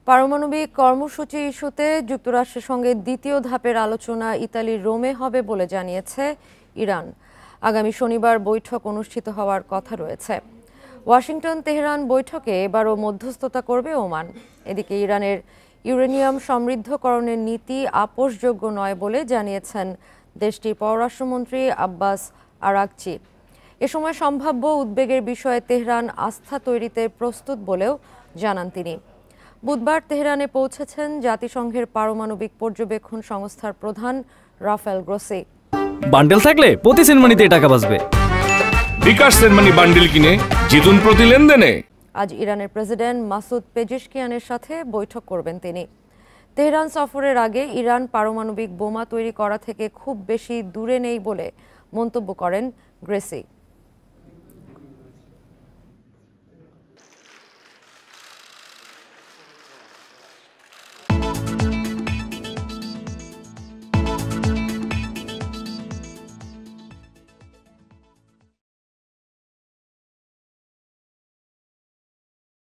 পারমাণবিক কর্মসূচি ইস্যুতে যুক্তরাষ্ট্রের সঙ্গে দ্বিতীয় ধাপের আলোচনা ইতালির রোমে হবে বলে জানিয়েছে ইরান। আগামী শনিবার বৈঠক অনুষ্ঠিত হওয়ার কথা রয়েছে। ওয়াশিংটন তেহরান বৈঠকে এবারও মধ্যস্থতা করবে ওমান। এদিকে ইরানের ইউরেনিয়াম সমৃদ্ধকরণের নীতি আপোষযোগ্য নয় বলে জানিয়েছেন দেশটির পররাষ্ট্রমন্ত্রী আব্বাস আরাগচি। এ সময় সম্ভাব্য উদ্বেগের বিষয়ে তেহরান আস্থা তৈরিতে প্রস্তুত বলেও জানান তিনি। বুধবার তেহরানে পৌঁছেছেন জাতিসংঘের পারমাণবিক পর্যবেক্ষণ সংস্থার প্রধান রাফায়েল গ্রোসি। বান্ডেল থাকলে প্রতি সেনমানিতে টাকা বাঁচবে। বিকাশ সেনমানি বান্ডেল কিনে জিতুন প্রতি লেনদেনে। আজ ইরানের প্রেসিডেন্ট মাসুদ পেজেশকিয়ানের সাথে বৈঠক করবেন তিনি। তেহরান সফরের আগে ইরান পারমাণবিক বোমা তৈরি করা থেকে খুব বেশি দূরে নেই বলে মন্তব্য করেন গ্রেসি।